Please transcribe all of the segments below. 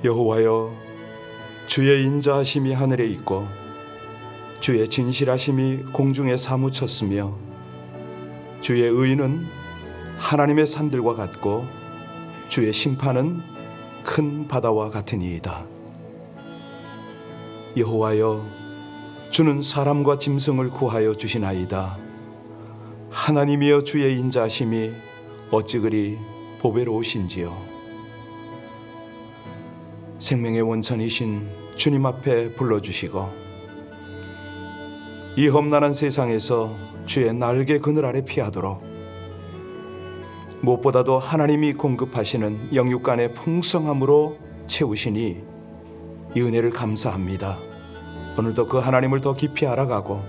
여호와여, 주의 인자하심이 하늘에 있고 주의 진실하심이 공중에 사무쳤으며 주의 의는 하나님의 산들과 같고 주의 심판은 큰 바다와 같으니이다. 여호와여, 주는 사람과 짐승을 구하여 주시나이다. 하나님이여, 주의 인자하심이 어찌 그리 보배로우신지요. 생명의 원천이신 주님 앞에 불러주시고 이 험난한 세상에서 주의 날개 그늘 아래 피하도록 무엇보다도 하나님이 공급하시는 영육간의 풍성함으로 채우시니 이 은혜를 감사합니다. 오늘도 그 하나님을 더 깊이 알아가고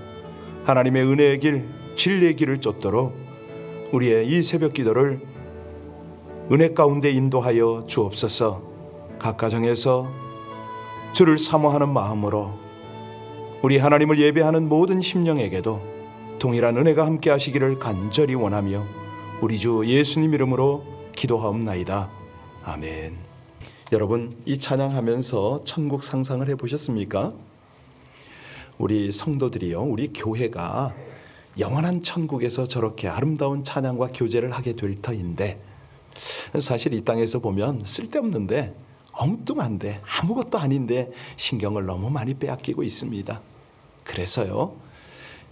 하나님의 은혜의 길, 진리의 길을 쫓도록 우리의 이 새벽 기도를 은혜 가운데 인도하여 주옵소서. 각 가정에서 주를 사모하는 마음으로 우리 하나님을 예배하는 모든 심령에게도 동일한 은혜가 함께 하시기를 간절히 원하며 우리 주 예수님 이름으로 기도하옵나이다. 아멘. 여러분, 이 찬양하면서 천국 상상을 해보셨습니까? 우리 성도들이요, 우리 교회가 영원한 천국에서 저렇게 아름다운 찬양과 교제를 하게 될 터인데, 사실 이 땅에서 보면 쓸데없는데 엉뚱한데 아무것도 아닌데 신경을 너무 많이 빼앗기고 있습니다. 그래서요,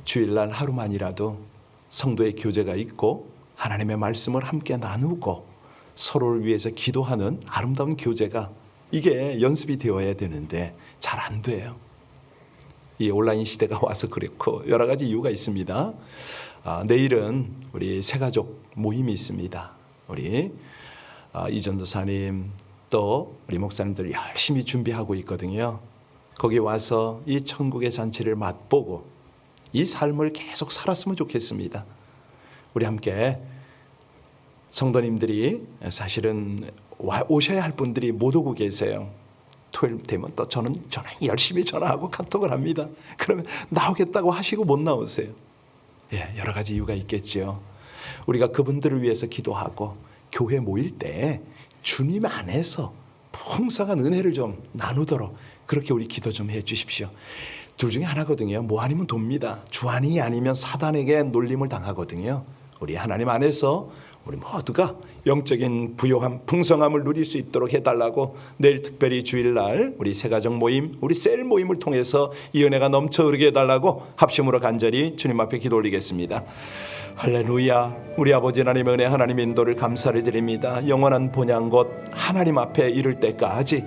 주일날 하루만이라도 성도의 교제가 있고 하나님의 말씀을 함께 나누고 서로를 위해서 기도하는 아름다운 교제가, 이게 연습이 되어야 되는데 잘 안 돼요. 이 온라인 시대가 와서 그렇고 여러 가지 이유가 있습니다. 내일은 우리 새가족 모임이 있습니다. 우리 이전도사님 또 우리 목사님들 열심히 준비하고 있거든요. 거기 와서 이 천국의 잔치를 맛보고 이 삶을 계속 살았으면 좋겠습니다. 우리 함께 성도님들이 사실은 오셔야 할 분들이 못 오고 계세요. 토요일 되면 또 저는 열심히 전화하고 카톡을 합니다. 그러면 나오겠다고 하시고 못 나오세요. 여러 가지 이유가 있겠죠. 우리가 그분들을 위해서 기도하고 교회 모일 때 주님 안에서 풍성한 은혜를 좀 나누도록 그렇게 우리 기도 좀 해 주십시오. 둘 중에 하나거든요. 뭐 아니면 돕니다. 주안이 아니면 사단에게 놀림을 당하거든요. 우리 하나님 안에서 우리 모두가 영적인 부요함, 풍성함을 누릴 수 있도록 해달라고 내일 특별히 주일날 우리 새가정 모임, 우리 셀 모임을 통해서 이 은혜가 넘쳐 흐르게 해달라고 합심으로 간절히 주님 앞에 기도 올리겠습니다. 할렐루야. 우리 아버지 하나님의 은혜, 하나님의 인도를 감사를 드립니다. 영원한 본향 곧 하나님 앞에 이를 때까지,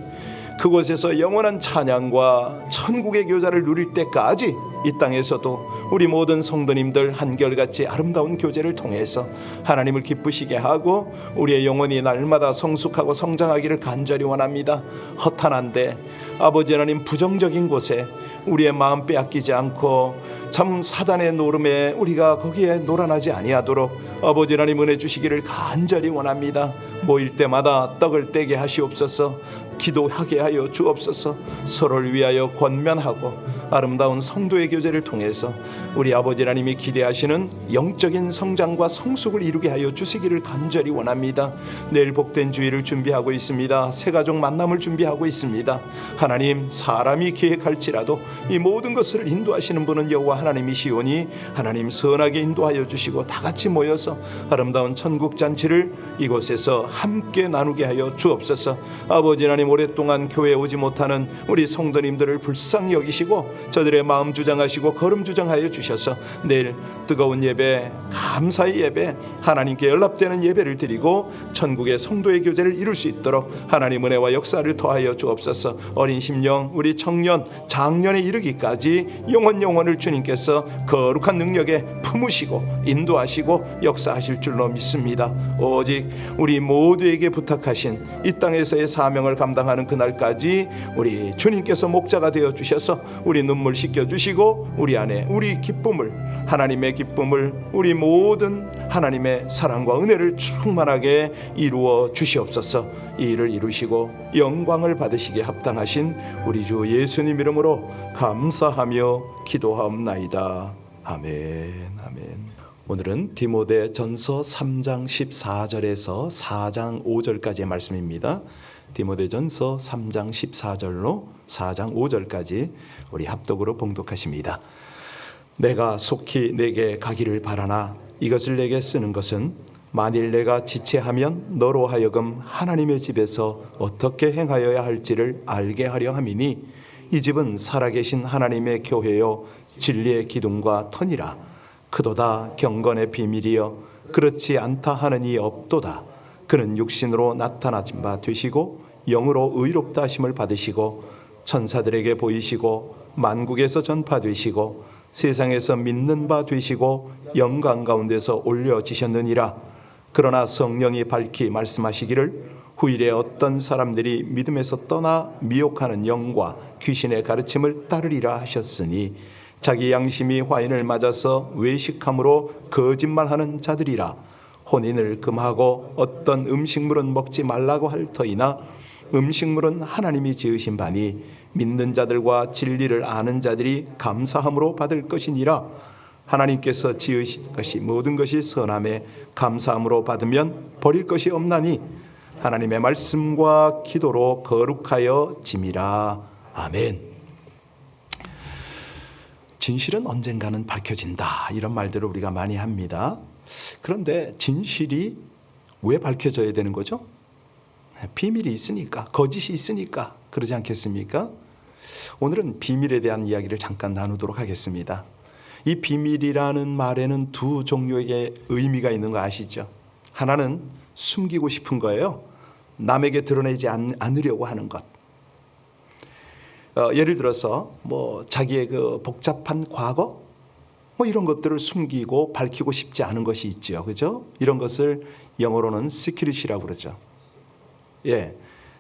그곳에서 영원한 찬양과 천국의 교자를 누릴 때까지 이 땅에서도 우리 모든 성도님들 한결같이 아름다운 교제를 통해서 하나님을 기쁘시게 하고 우리의 영혼이 날마다 성숙하고 성장하기를 간절히 원합니다. 허탄한데 아버지 하나님, 부정적인 곳에 우리의 마음 빼앗기지 않고 참 사단의 노름에 우리가 거기에 놀아나지 아니하도록 아버지 하나님 은혜 주시기를 간절히 원합니다. 모일 때마다 떡을 떼게 하시옵소서. 기도하게 하여 주옵소서. 서로를 위하여 권면하고 아름다운 성도의 교제를 통해서 우리 아버지 하나님이 기대하시는 영적인 성장과 성숙을 이루게 하여 주시기를 간절히 원합니다. 내일 복된 주일을 준비하고 있습니다. 새가족 만남을 준비하고 있습니다. 하나님, 사람이 계획할지라도 이 모든 것을 인도하시는 분은 여호와 하나님이시오니 하나님 선하게 인도하여 주시고 다 같이 모여서 아름다운 천국 잔치를 이곳에서 함께 나누게 하여 주옵소서. 아버지 하나님, 오랫동안 교회에 오지 못하는 우리 성도님들을 불쌍히 여기시고 저들의 마음 주장하시고 걸음 주장하여 주셔서 내일 뜨거운 예배, 감사의 예배, 하나님께 연락되는 예배를 드리고 천국의 성도의 교제를 이룰 수 있도록 하나님 은혜와 역사를 더하여 주옵소서. 어린 심령, 우리 청년, 장년에 이르기까지 영원을 주님께서 거룩한 능력에 품으시고 인도하시고 역사하실 줄로 믿습니다. 오직 우리 모두에게 부탁하신 이 땅에서의 사명을 감당하는 그날까지 우리 주님께서 목자가 되어 주셔서 우리 눈물 씻겨 주시고 우리 안에 우리 기쁨을, 하나님의 기쁨을, 우리 모든 하나님의 사랑과 은혜를 충만하게 이루어 주시옵소서. 이 일을 이루시고 영광을 받으시기에 합당하신 우리 주 예수님 이름으로 감사하며 기도하옵나이다. 아멘. 아멘. 오늘은 디모데 전서 3장 14절에서 4장 5절까지의 말씀입니다. 디모데전서 3장 14절로 4장 5절까지 우리 합독으로 봉독하십니다. 내가 속히 내게 가기를 바라나 이것을 내게 쓰는 것은 만일 내가 지체하면 너로 하여금 하나님의 집에서 어떻게 행하여야 할지를 알게 하려 함이니 이 집은 살아계신 하나님의 교회요 진리의 기둥과 터니라. 크도다 경건의 비밀이여 그렇지 않다 하는 이 없도다. 그는 육신으로 나타나진 바 되시고 영으로 의롭다 하심을 받으시고 천사들에게 보이시고 만국에서 전파되시고 세상에서 믿는 바 되시고 영광 가운데서 올려지셨느니라. 그러나 성령이 밝히 말씀하시기를 후일에 어떤 사람들이 믿음에서 떠나 미혹하는 영과 귀신의 가르침을 따르리라 하셨으니 자기 양심이 화인을 맞아서 외식함으로 거짓말하는 자들이라. 혼인을 금하고 어떤 음식물은 먹지 말라고 할 터이나 음식물은 하나님이 지으신 바니 믿는 자들과 진리를 아는 자들이 감사함으로 받을 것이니라. 하나님께서 지으신 것이 모든 것이 선함에 감사함으로 받으면 버릴 것이 없나니 하나님의 말씀과 기도로 거룩하여 짐이라. 아멘. 진실은 언젠가는 밝혀진다, 이런 말들을 우리가 많이 합니다. 그런데 진실이 왜 밝혀져야 되는 거죠? 비밀이 있으니까, 거짓이 있으니까 그러지 않겠습니까? 오늘은 비밀에 대한 이야기를 잠깐 나누도록 하겠습니다. 이 비밀이라는 말에는 두 종류의 의미가 있는 거 아시죠? 하나는 숨기고 싶은 거예요. 남에게 드러내지 않으려고 하는 것. 예를 들어서 자기의 그 복잡한 과거 이런 것들을 숨기고 밝히고 싶지 않은 것이 있죠, 그죠? 이런 것을 영어로는 secret이라고 그러죠. 예.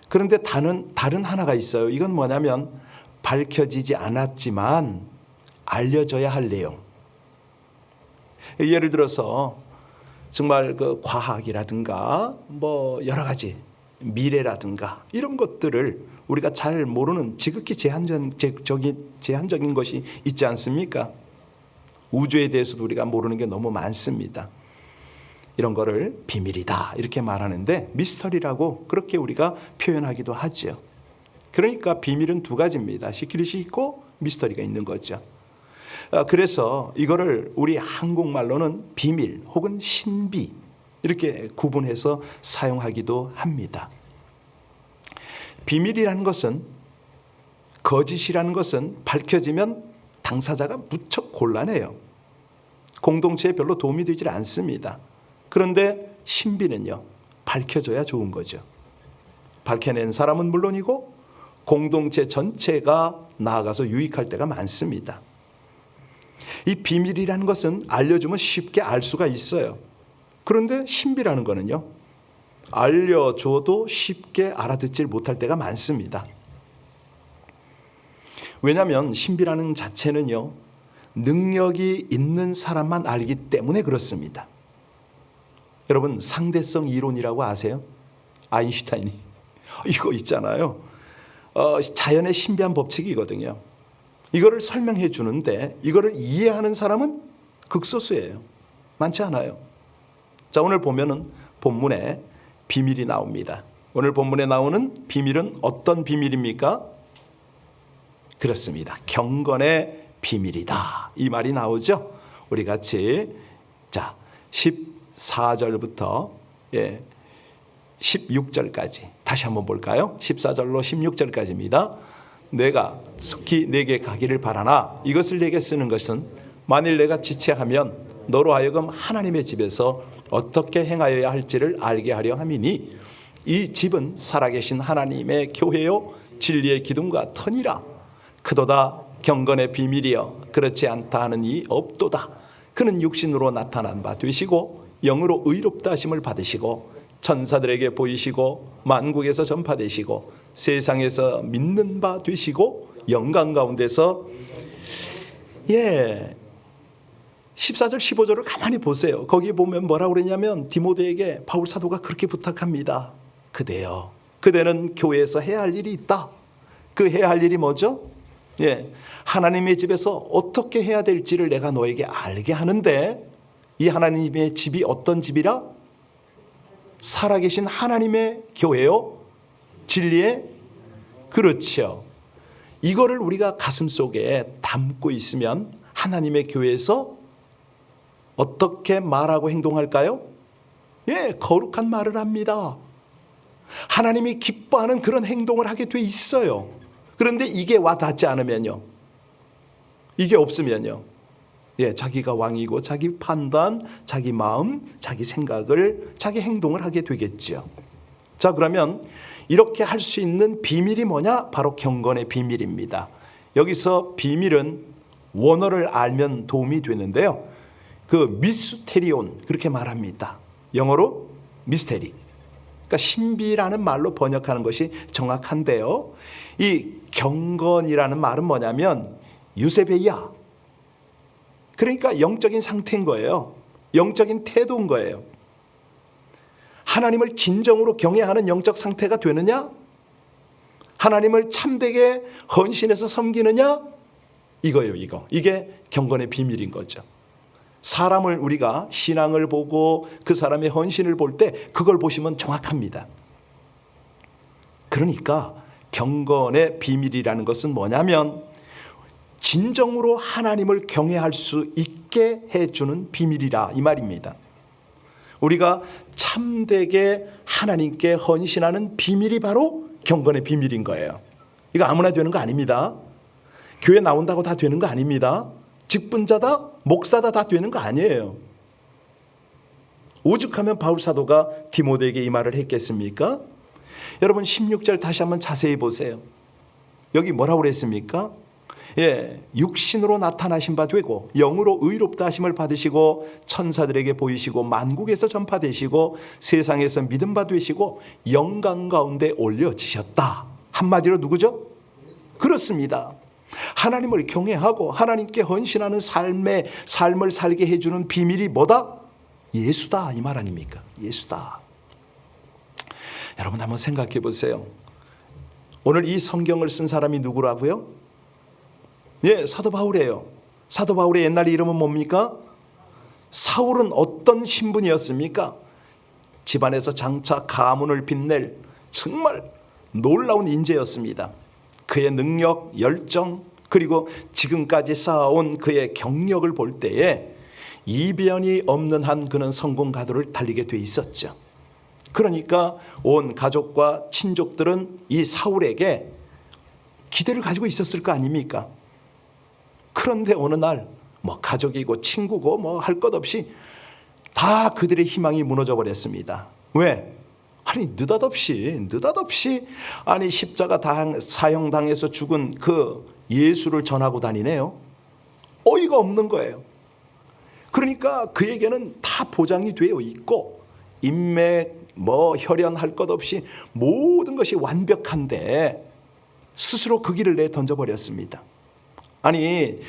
그런데 다른 하나가 있어요. 이건 뭐냐면 밝혀지지 않았지만 알려져야 할 내용. 예를 들어서 정말 그 과학이라든가 여러 가지 미래라든가 이런 것들을 우리가 잘 모르는 지극히 제한적인 것이 있지 않습니까? 우주에 대해서도 우리가 모르는 게 너무 많습니다. 이런 거를 비밀이다 이렇게 말하는데 미스터리라고 그렇게 우리가 표현하기도 하죠. 그러니까 비밀은 두 가지입니다. 시크릿이 있고 미스터리가 있는 거죠. 그래서 이거를 우리 한국말로는 비밀 혹은 신비 이렇게 구분해서 사용하기도 합니다. 비밀이라는 것은, 거짓이라는 것은 밝혀지면 당사자가 무척 곤란해요. 공동체에 별로 도움이 되질 않습니다. 그런데 신비는요, 밝혀져야 좋은 거죠. 밝혀낸 사람은 물론이고 공동체 전체가 나아가서 유익할 때가 많습니다. 이 비밀이라는 것은 알려주면 쉽게 알 수가 있어요. 그런데 신비라는 거는요, 알려줘도 쉽게 알아듣질 못할 때가 많습니다. 왜냐하면 신비라는 자체는요, 능력이 있는 사람만 알기 때문에 그렇습니다. 여러분, 상대성 이론이라고 아세요? 아인슈타인이 이거 있잖아요. 자연의 신비한 법칙이거든요. 이거를 설명해 주는데 이거를 이해하는 사람은 극소수예요. 많지 않아요. 자, 오늘 보면은 본문에 비밀이 나옵니다. 오늘 본문에 나오는 비밀은 어떤 비밀입니까? 그렇습니다. 경건의 비밀이다. 이 말이 나오죠. 우리 같이 14절부터 16절까지 다시 한번 볼까요? 14절로 16절까지입니다. 내가 속히 내게 가기를 바라나 이것을 내게 쓰는 것은 만일 내가 지체하면 너로 하여금 하나님의 집에서 어떻게 행하여야 할지를 알게 하려 함이니 이 집은 살아계신 하나님의 교회요 진리의 기둥과 터니라. 크도다 경건의 비밀이여 그렇지 않다 하는 이 없도다. 그는 육신으로 나타난 바 되시고 영으로 의롭다 하심을 받으시고 천사들에게 보이시고 만국에서 전파되시고 세상에서 믿는 바 되시고 영광 가운데서 14절 15절을 가만히 보세요. 거기 보면 뭐라고 그러냐면 디모데에게 바울 사도가 그렇게 부탁합니다. 그대여, 그대는 교회에서 해야 할 일이 있다. 그 해야 할 일이 뭐죠? 하나님의 집에서 어떻게 해야 될지를 내가 너에게 알게 하는데 이 하나님의 집이 어떤 집이라? 살아계신 하나님의 교회요 진리의 그렇죠. 이거를 우리가 가슴속에 담고 있으면 하나님의 교회에서 어떻게 말하고 행동할까요? 예, 거룩한 말을 합니다. 하나님이 기뻐하는 그런 행동을 하게 돼 있어요. 그런데 이게 와닿지 않으면요, 이게 없으면요, 예, 자기가 왕이고 자기 판단, 자기 마음, 자기 생각을, 자기 행동을 하게 되겠죠. 자, 그러면 이렇게 할 수 있는 비밀이 뭐냐? 바로 경건의 비밀입니다. 여기서 비밀은 원어를 알면 도움이 되는데요, 그 미스테리온, 그렇게 말합니다. 영어로 미스테리, 그러니까 신비라는 말로 번역하는 것이 정확한데요, 이 경건이라는 말은 뭐냐면 유세베이아, 그러니까 영적인 상태인 거예요. 영적인 태도인 거예요. 하나님을 진정으로 경외하는 영적 상태가 되느냐? 하나님을 참되게 헌신해서 섬기느냐? 이거예요, 이거. 이게 경건의 비밀인 거죠. 사람을 우리가 신앙을 보고 그 사람의 헌신을 볼 때 그걸 보시면 정확합니다. 그러니까 경건의 비밀이라는 것은 뭐냐면 진정으로 하나님을 경외할 수 있게 해주는 비밀이라, 이 말입니다. 우리가 참되게 하나님께 헌신하는 비밀이 바로 경건의 비밀인 거예요. 이거 아무나 되는 거 아닙니다. 교회 나온다고 다 되는 거 아닙니다. 직분자다, 목사다 다 되는 거 아니에요. 오죽하면 바울 사도가 디모데에게 이 말을 했겠습니까? 여러분 16절 다시 한번 자세히 보세요. 여기 뭐라고 그랬습니까? 예, 육신으로 나타나신 바 되고 영으로 의롭다 하심을 받으시고 천사들에게 보이시고 만국에서 전파되시고 세상에서 믿음 바 되시고 영광 가운데 올려지셨다. 한마디로 누구죠? 그렇습니다. 하나님을 경외하고 하나님께 헌신하는 삶을 살게 해주는 비밀이 뭐다? 예수다, 이 말 아닙니까? 예수다. 여러분 한번 생각해 보세요. 오늘 이 성경을 쓴 사람이 누구라고요? 예, 사도 바울이에요. 사도 바울의 옛날 이름은 뭡니까? 사울은 어떤 신분이었습니까? 집안에서 장차 가문을 빛낼 정말 놀라운 인재였습니다. 그의 능력, 열정, 그리고 지금까지 쌓아온 그의 경력을 볼 때에 이변이 없는 한 그는 성공 가도를 달리게 돼 있었죠. 그러니까 온 가족과 친족들은 이 사울에게 기대를 가지고 있었을 거 아닙니까? 그런데 어느 날 뭐 가족이고 친구고 뭐 할 것 없이 다 그들의 희망이 무너져 버렸습니다. 왜? 아니 느닷없이 아니 십자가 사형당해서 죽은 그 예수를 전하고 다니네요. 어이가 없는 거예요. 그러니까 그에게는 다 보장이 되어 있고 인맥 뭐 혈연 할 것 없이 모든 것이 완벽한데 스스로 그 길을 내던져 버렸습니다. 아니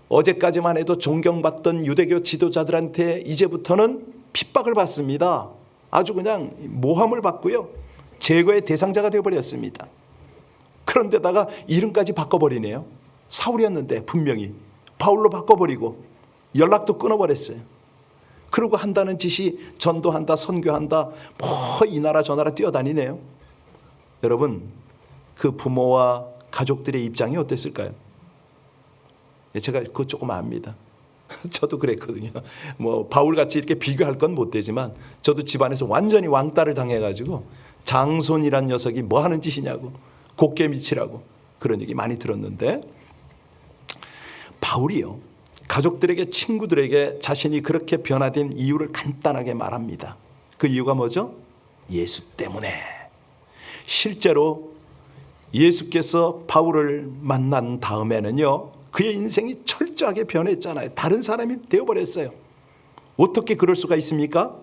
어제까지만 해도 존경받던 유대교 지도자들한테 이제부터는 핍박을 받습니다. 아주 그냥 모함을 받고요, 제거의 대상자가 되어버렸습니다. 그런데다가 이름까지 바꿔버리네요. 사울이었는데 분명히 바울로 바꿔버리고 연락도 끊어버렸어요. 그러고 한다는 짓이 전도한다, 선교한다, 뭐 이 나라 저 나라 뛰어다니네요. 여러분 그 부모와 가족들의 입장이 어땠을까요? 제가 그거 조금 압니다. 저도 그랬거든요. 뭐 바울같이 이렇게 비교할 건 못 되지만 저도 집안에서 완전히 왕따를 당해가지고 장손이란 녀석이 뭐 하는 짓이냐고 곱개미치라고 그런 얘기 많이 들었는데, 바울이요 가족들에게 친구들에게 자신이 그렇게 변화된 이유를 간단하게 말합니다. 그 이유가 뭐죠? 예수 때문에. 실제로 예수께서 바울을 만난 다음에는요 그의 인생이 철저하게 변했잖아요. 다른 사람이 되어버렸어요. 어떻게 그럴 수가 있습니까?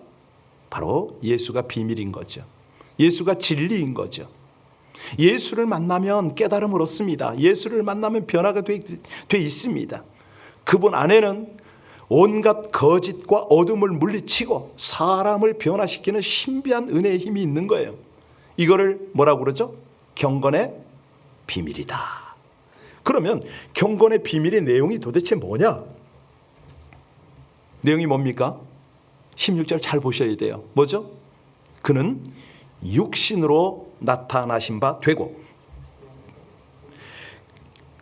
바로 예수가 비밀인 거죠. 예수가 진리인 거죠. 예수를 만나면 깨달음을 얻습니다. 예수를 만나면 변화가 돼 있습니다. 그분 안에는 온갖 거짓과 어둠을 물리치고 사람을 변화시키는 신비한 은혜의 힘이 있는 거예요. 이거를 뭐라고 그러죠? 경건의 비밀이다. 그러면 경건의 비밀의 내용이 도대체 뭐냐? 내용이 뭡니까? 16절 잘 보셔야 돼요. 뭐죠? 그는 육신으로 나타나신 바 되고,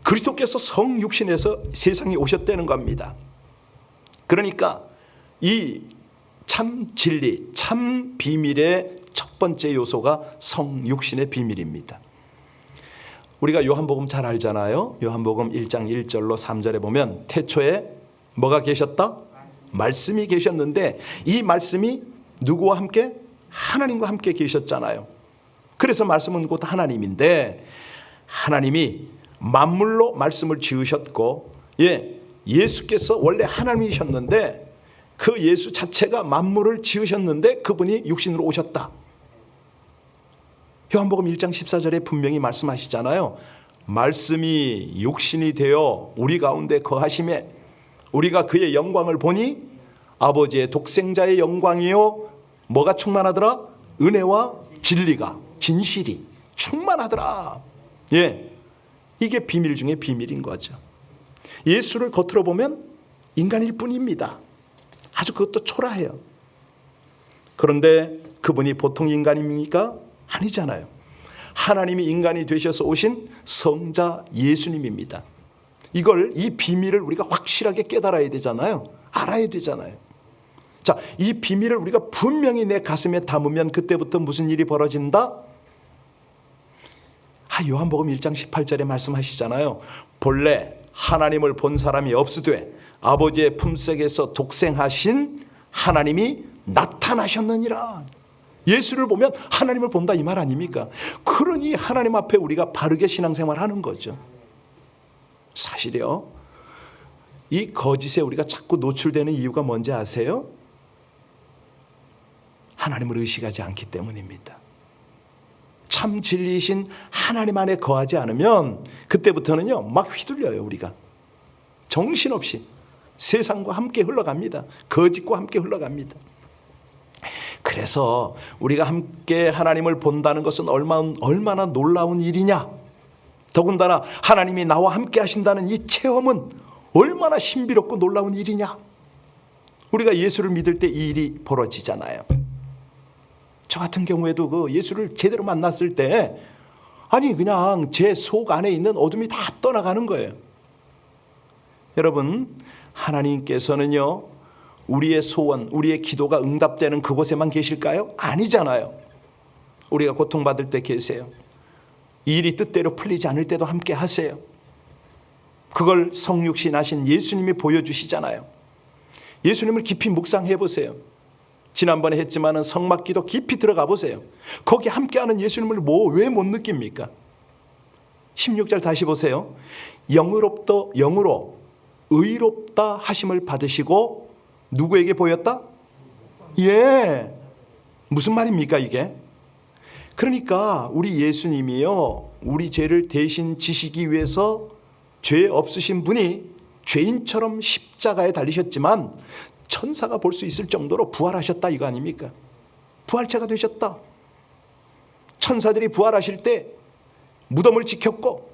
그리스도께서 성육신에서 세상에 오셨다는 겁니다. 그러니까 이 참 진리, 참 비밀의 첫 번째 요소가 성육신의 비밀입니다. 우리가 요한복음 잘 알잖아요. 요한복음 1장 1절로 3절에 보면 태초에 뭐가 계셨다? 말씀이 계셨는데 이 말씀이 누구와 함께? 하나님과 함께 계셨잖아요. 그래서 말씀은 곧 하나님인데, 하나님이 만물로 말씀을 지으셨고, 예수께서 원래 하나님이셨는데 그 예수 자체가 만물을 지으셨는데 그분이 육신으로 오셨다. 요한복음 1장 14절에 분명히 말씀하시잖아요. 말씀이 육신이 되어 우리 가운데 거하심에 우리가 그의 영광을 보니 아버지의 독생자의 영광이요 뭐가 충만하더라? 은혜와 진리가, 진실이 충만하더라. 이게 비밀 중에 비밀인 거죠. 예수를 겉으로 보면 인간일 뿐입니다. 아주 그것도 초라해요. 그런데 그분이 보통 인간입니까? 아니잖아요. 하나님이 인간이 되셔서 오신 성자 예수님입니다. 이 비밀을 우리가 확실하게 깨달아야 되잖아요. 알아야 되잖아요. 자, 이 비밀을 우리가 분명히 내 가슴에 담으면 그때부터 무슨 일이 벌어진다? 요한복음 1장 18절에 말씀하시잖아요. 본래 하나님을 본 사람이 없으되 아버지의 품속에서 독생하신 하나님이 나타나셨느니라. 예수를 보면 하나님을 본다 이 말 아닙니까? 그러니 하나님 앞에 우리가 바르게 신앙생활하는 거죠. 사실이요, 이 거짓에 우리가 자꾸 노출되는 이유가 뭔지 아세요? 하나님을 의식하지 않기 때문입니다. 참 진리이신 하나님 안에 거하지 않으면 그때부터는요 막 휘둘려요. 우리가 정신없이 세상과 함께 흘러갑니다. 거짓과 함께 흘러갑니다. 그래서 우리가 함께 하나님을 본다는 것은 얼마나 놀라운 일이냐. 더군다나 하나님이 나와 함께 하신다는 이 체험은 얼마나 신비롭고 놀라운 일이냐. 우리가 예수를 믿을 때 이 일이 벌어지잖아요. 저 같은 경우에도 그 예수를 제대로 만났을 때 그냥 제 속 안에 있는 어둠이 다 떠나가는 거예요. 여러분, 하나님께서는요 우리의 소원, 우리의 기도가 응답되는 그곳에만 계실까요? 아니잖아요. 우리가 고통받을 때 계세요. 이 일이 뜻대로 풀리지 않을 때도 함께 하세요. 그걸 성육신 하신 예수님이 보여주시잖아요. 예수님을 깊이 묵상해 보세요. 지난번에 했지만은 성막기도 깊이 들어가 보세요. 거기 함께하는 예수님을 왜 못 느낍니까? 16절 다시 보세요. 영으로 의롭다 하심을 받으시고 누구에게 보였다? 무슨 말입니까 이게? 그러니까 우리 예수님이요 우리 죄를 대신 지시기 위해서 죄 없으신 분이 죄인처럼 십자가에 달리셨지만 천사가 볼 수 있을 정도로 부활하셨다 이거 아닙니까? 부활체가 되셨다. 천사들이 부활하실 때 무덤을 지켰고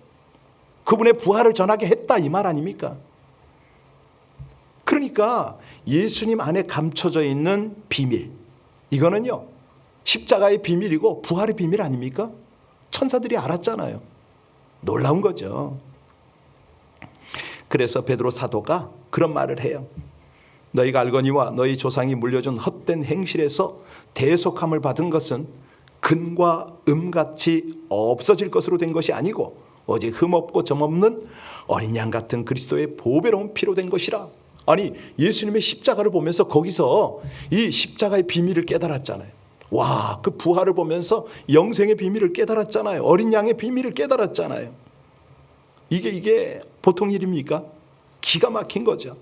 그분의 부활을 전하게 했다 이 말 아닙니까? 그러니까 예수님 안에 감춰져 있는 비밀, 이거는요 십자가의 비밀이고 부활의 비밀 아닙니까? 천사들이 알았잖아요. 놀라운 거죠. 그래서 베드로 사도가 그런 말을 해요. 너희가 알거니와 너희 조상이 물려준 헛된 행실에서 대속함을 받은 것은 금과 음같이 없어질 것으로 된 것이 아니고 오직 흠없고 점없는 어린 양 같은 그리스도의 보배로운 피로 된 것이라. 아니 예수님의 십자가를 보면서 거기서 이 십자가의 비밀을 깨달았잖아요. 와, 그 부활을 보면서 영생의 비밀을 깨달았잖아요. 어린 양의 비밀을 깨달았잖아요. 이게 보통 일입니까? 기가 막힌 거죠.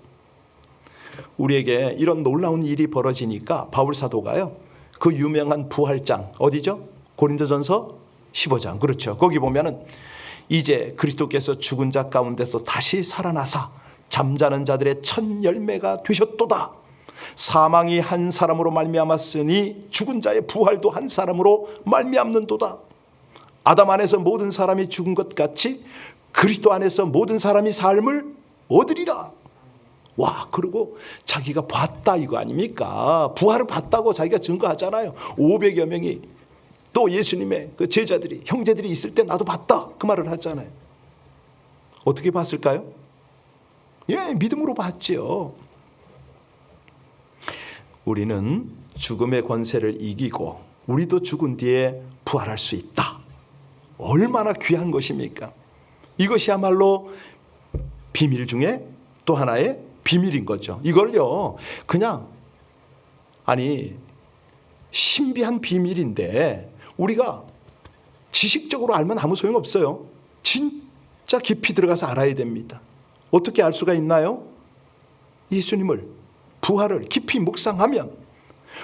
우리에게 이런 놀라운 일이 벌어지니까 바울 사도가요 그 유명한 부활장 어디죠? 고린도전서 15장. 그렇죠. 거기 보면은 이제 그리스도께서 죽은 자 가운데서 다시 살아나사 잠자는 자들의 첫 열매가 되셨도다. 사망이 한 사람으로 말미암았으니 죽은 자의 부활도 한 사람으로 말미암는도다. 아담 안에서 모든 사람이 죽은 것 같이 그리스도 안에서 모든 사람이 삶을 얻으리라. 와, 그리고 자기가 봤다 이거 아닙니까? 부활을 봤다고 자기가 증거하잖아요. 500여 명이 또 예수님의 그 제자들이, 형제들이 있을 때 나도 봤다, 그 말을 하잖아요. 어떻게 봤을까요? 예, 믿음으로 봤지요. 우리는 죽음의 권세를 이기고 우리도 죽은 뒤에 부활할 수 있다. 얼마나 귀한 것입니까? 이것이야말로 비밀 중에 또 하나의 비밀인 거죠. 이걸요, 그냥 신비한 비밀인데 우리가 지식적으로 알면 아무 소용없어요. 진짜 깊이 들어가서 알아야 됩니다. 어떻게 알 수가 있나요? 예수님을, 부활을 깊이 묵상하면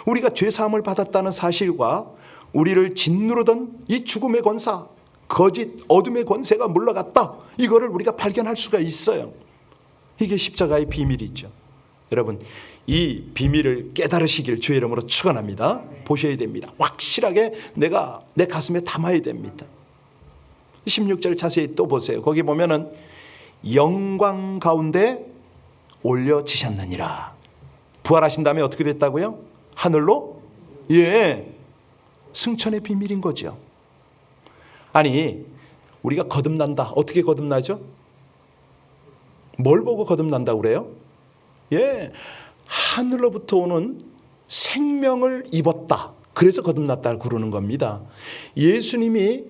우리가 죄사함을 받았다는 사실과 우리를 짓누르던 이 죽음의 권사, 거짓 어둠의 권세가 물러갔다, 이거를 우리가 발견할 수가 있어요. 이게 십자가의 비밀이죠. 여러분, 이 비밀을 깨달으시길 주의 이름으로 축원합니다. 보셔야 됩니다. 확실하게 내가 내 가슴에 담아야 됩니다. 16절 자세히 또 보세요. 거기 보면은 영광 가운데 올려지셨느니라. 부활하신 다음에 어떻게 됐다고요? 하늘로? 예, 승천의 비밀인 거죠. 우리가 거듭난다. 어떻게 거듭나죠? 뭘 보고 거듭난다고 그래요? 예, 하늘로부터 오는 생명을 입었다. 그래서 거듭났다고 그러는 겁니다. 예수님이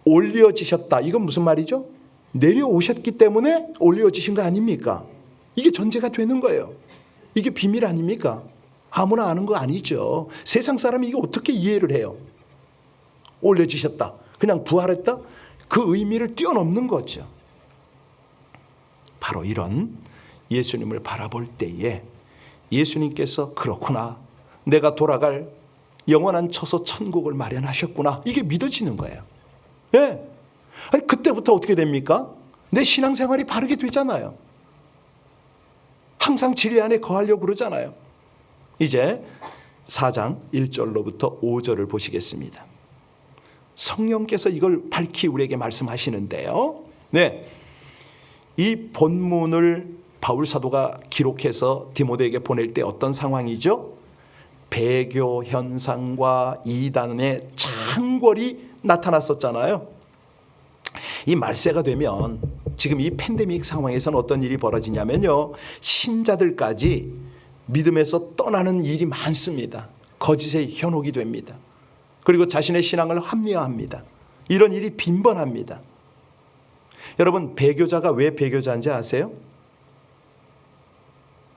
올려지셨다. 이건 무슨 말이죠? 내려오셨기 때문에 올려지신 거 아닙니까? 이게 전제가 되는 거예요. 이게 비밀 아닙니까? 아무나 아는 거 아니죠. 세상 사람이 이거 어떻게 이해를 해요? 올려지셨다, 그냥 부활했다, 그 의미를 뛰어넘는 거죠. 바로 이런 예수님을 바라볼 때에 예수님께서 그렇구나, 내가 돌아갈 영원한 처소 천국을 마련하셨구나, 이게 믿어지는 거예요. 예. 그때부터 어떻게 됩니까? 내 신앙생활이 바르게 되잖아요. 항상 진리 안에 거하려고 그러잖아요. 이제 4장 1절로부터 5절을 보시겠습니다. 성령께서 이걸 밝히 우리에게 말씀하시는데요. 네, 이 본문을 바울 사도가 기록해서 디모데에게 보낼 때 어떤 상황이죠? 배교 현상과 이단의 창궐이 나타났었잖아요. 이 말세가 되면 지금 이 팬데믹 상황에서는 어떤 일이 벌어지냐면요, 신자들까지 믿음에서 떠나는 일이 많습니다. 거짓에 현혹이 됩니다. 그리고 자신의 신앙을 합리화합니다. 이런 일이 빈번합니다. 여러분, 배교자가 왜 배교자인지 아세요?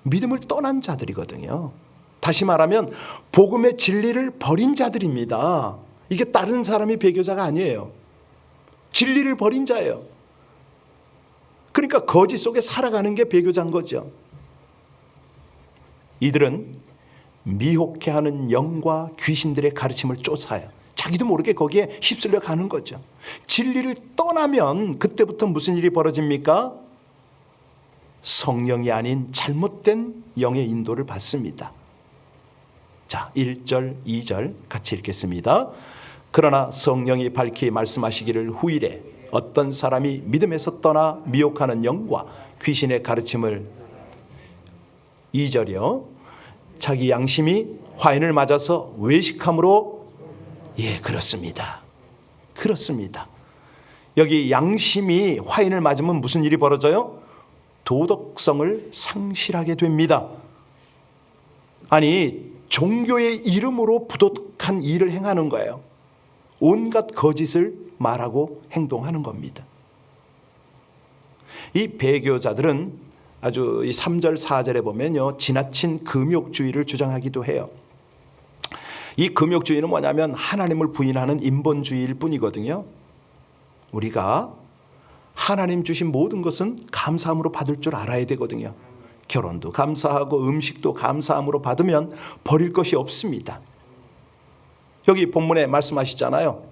믿음을 떠난 자들이거든요. 다시 말하면 복음의 진리를 버린 자들입니다. 이게 다른 사람이 배교자가 아니에요. 진리를 버린 자예요. 그러니까 거짓 속에 살아가는 게 배교자인 거죠. 이들은 미혹해하는 영과 귀신들의 가르침을 쫓아요. 자기도 모르게 거기에 휩쓸려 가는 거죠. 진리를 떠나면 그때부터 무슨 일이 벌어집니까? 성령이 아닌 잘못된 영의 인도를 받습니다. 자, 1절, 2절 같이 읽겠습니다. 그러나 성령이 밝히 말씀하시기를 후일에 어떤 사람이 믿음에서 떠나 미혹하는 영과 귀신의 가르침을, 2절이요, 자기 양심이 화인을 맞아서 외식함으로, 예, 그렇습니다. 그렇습니다. 여기 양심이 화인을 맞으면 무슨 일이 벌어져요? 도덕성을 상실하게 됩니다. 종교의 이름으로 부도덕한 일을 행하는 거예요. 온갖 거짓을 말하고 행동하는 겁니다. 이 배교자들은 아주 이 3절 4절에 보면요, 지나친 금욕주의를 주장하기도 해요. 이 금욕주의는 뭐냐면 하나님을 부인하는 인본주의일 뿐이거든요. 우리가 하나님 주신 모든 것은 감사함으로 받을 줄 알아야 되거든요. 결혼도 감사하고 음식도 감사함으로 받으면 버릴 것이 없습니다. 여기 본문에 말씀하시잖아요.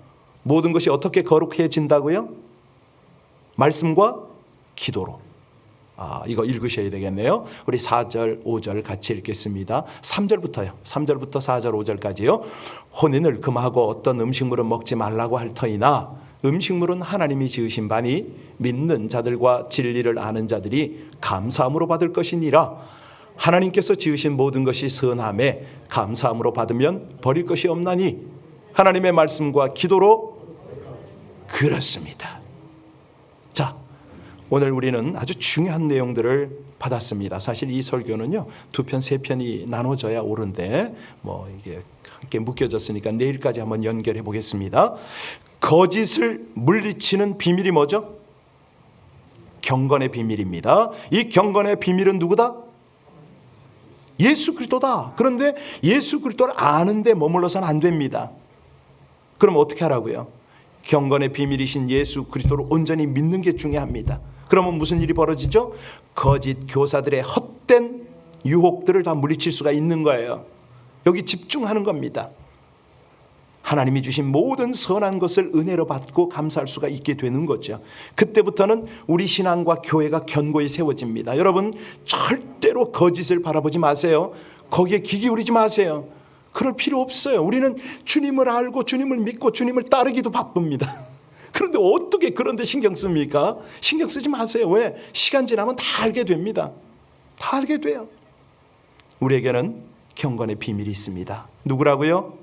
모든 것이 어떻게 거룩해진다고요? 말씀과 기도로. 이거 읽으셔야 되겠네요. 우리 4절, 5절 같이 읽겠습니다. 3절부터요. 3절부터 4절, 5절까지요. 혼인을 금하고 어떤 음식물은 먹지 말라고 할 터이나 음식물은 하나님이 지으신 바니 믿는 자들과 진리를 아는 자들이 감사함으로 받을 것이니라. 하나님께서 지으신 모든 것이 선함에 감사함으로 받으면 버릴 것이 없나니 하나님의 말씀과 기도로 그렇습니다. 자, 오늘 우리는 아주 중요한 내용들을 받았습니다. 사실 이 설교는요 2편, 3편이 나눠져야 옳은데 이게 함께 묶여졌으니까 내일까지 한번 연결해 보겠습니다. 거짓을 물리치는 비밀이 뭐죠? 경건의 비밀입니다. 이 경건의 비밀은 누구다? 예수 그리스도다. 그런데 예수 그리스도를 아는데 머물러서는 안 됩니다. 그럼 어떻게 하라고요? 경건의 비밀이신 예수 그리스도를 온전히 믿는 게 중요합니다. 그러면 무슨 일이 벌어지죠? 거짓 교사들의 헛된 유혹들을 다 물리칠 수가 있는 거예요. 여기 집중하는 겁니다. 하나님이 주신 모든 선한 것을 은혜로 받고 감사할 수가 있게 되는 거죠. 그때부터는 우리 신앙과 교회가 견고히 세워집니다. 여러분 절대로 거짓을 바라보지 마세요. 거기에 귀 기울이지 마세요. 그럴 필요 없어요. 우리는 주님을 알고 주님을 믿고 주님을 따르기도 바쁩니다. 그런데 어떻게 그런 데 신경 씁니까? 신경 쓰지 마세요. 왜? 시간 지나면 다 알게 됩니다. 다 알게 돼요. 우리에게는 경건의 비밀이 있습니다. 누구라고요?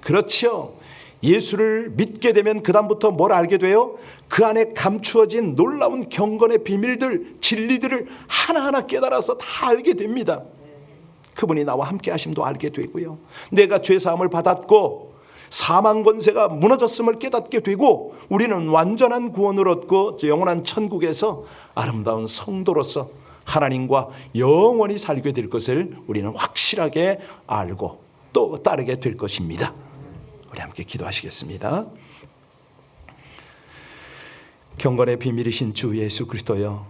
그렇죠. 예수를 믿게 되면 그 다음부터 뭘 알게 돼요? 그 안에 감추어진 놀라운 경건의 비밀들, 진리들을 하나하나 깨달아서 다 알게 됩니다. 그분이 나와 함께 하심도 알게 되고요. 내가 죄사함을 받았고 사망 권세가 무너졌음을 깨닫게 되고 우리는 완전한 구원을 얻고 영원한 천국에서 아름다운 성도로서 하나님과 영원히 살게 될 것을 우리는 확실하게 알고 또 따르게 될 것입니다. 우리 함께 기도하시겠습니다. 경건의 비밀이신 주 예수 그리스도여,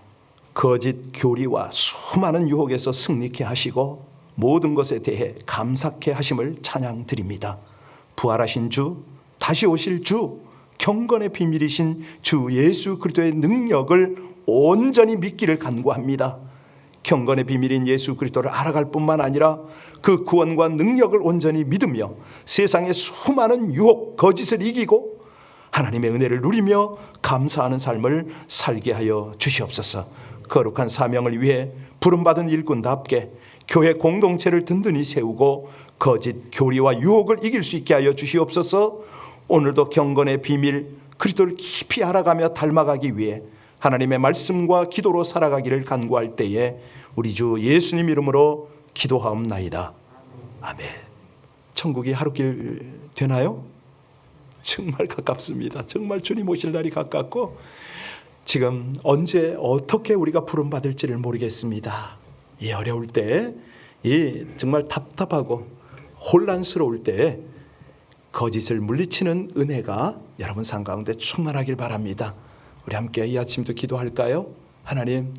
거짓 교리와 수많은 유혹에서 승리케 하시고 모든 것에 대해 감사케 하심을 찬양드립니다. 부활하신 주, 다시 오실 주, 경건의 비밀이신 주 예수 그리스도의 능력을 온전히 믿기를 간구합니다. 경건의 비밀인 예수 그리스도를 알아갈 뿐만 아니라 그 구원과 능력을 온전히 믿으며 세상의 수많은 유혹, 거짓을 이기고 하나님의 은혜를 누리며 감사하는 삶을 살게 하여 주시옵소서. 거룩한 사명을 위해 부름받은 일꾼답게 교회 공동체를 든든히 세우고 거짓 교리와 유혹을 이길 수 있게 하여 주시옵소서. 오늘도 경건의 비밀 그리스도를 깊이 알아가며 닮아가기 위해 하나님의 말씀과 기도로 살아가기를 간구할 때에 우리 주 예수님 이름으로 기도하옵나이다. 아멘. 천국이 하루길 되나요? 정말 가깝습니다. 정말 주님 오실 날이 가깝고 지금 언제 어떻게 우리가 부름받을지를 모르겠습니다. 이 어려울 때, 이 정말 답답하고 혼란스러울 때 거짓을 물리치는 은혜가 여러분 삶 가운데 충만하길 바랍니다. 우리 함께 이 아침도 기도할까요? 하나님,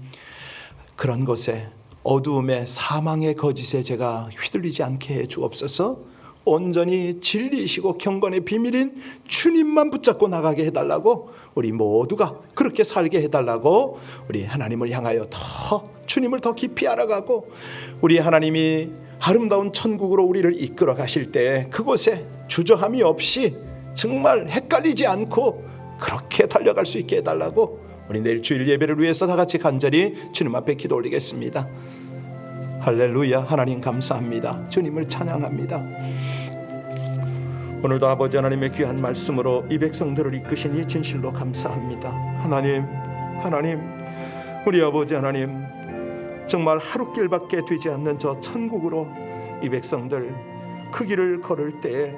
그런 것에 어두움에 사망의 거짓에 제가 휘둘리지 않게 해 주옵소서. 온전히 진리이시고 경건의 비밀인 주님만 붙잡고 나가게 해달라고, 우리 모두가 그렇게 살게 해달라고 우리 하나님을 향하여 더 주님을 더 깊이 알아가고 우리 하나님이 아름다운 천국으로 우리를 이끌어 가실 때 그곳에 주저함이 없이 정말 헷갈리지 않고 그렇게 달려갈 수 있게 해달라고 우리 내일 주일 예배를 위해서 다 같이 간절히 주님 앞에 기도 올리겠습니다. 할렐루야. 하나님 감사합니다. 주님을 찬양합니다. 오늘도 아버지 하나님의 귀한 말씀으로 이 백성들을 이끄시니 진실로 감사합니다. 하나님 우리 아버지 하나님, 정말 하루길밖에 되지 않는 저 천국으로 이 백성들 그 길을 걸을 때에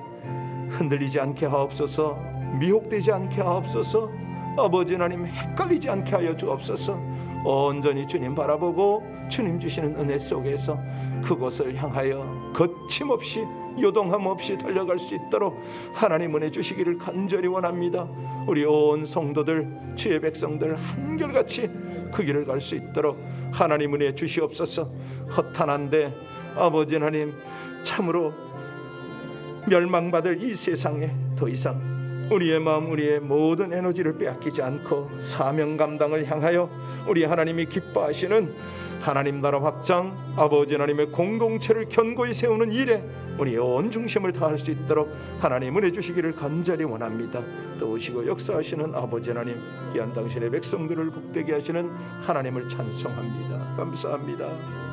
흔들리지 않게 하옵소서. 미혹되지 않게 하옵소서. 아버지 하나님, 헷갈리지 않게 하여 주옵소서. 온전히 주님 바라보고 주님 주시는 은혜 속에서 그곳을 향하여 거침없이 요동함 없이 달려갈 수 있도록 하나님 은혜 주시기를 간절히 원합니다. 우리 온 성도들, 주의 백성들 한결같이 그 길을 갈 수 있도록 하나님 은혜 주시옵소서. 허탄한데 아버지 하나님, 참으로 멸망받을 이 세상에 더 이상 우리의 마음, 우리의 모든 에너지를 빼앗기지 않고 사명 감당을 향하여 우리 하나님이 기뻐하시는 하나님 나라 확장, 아버지 하나님의 공동체를 견고히 세우는 일에 우리 온 중심을 다할 수 있도록 하나님 은혜 주시기를 간절히 원합니다. 또 오시고 역사하시는 아버지 하나님, 귀한 당신의 백성들을 복되게 하시는 하나님을 찬송합니다. 감사합니다.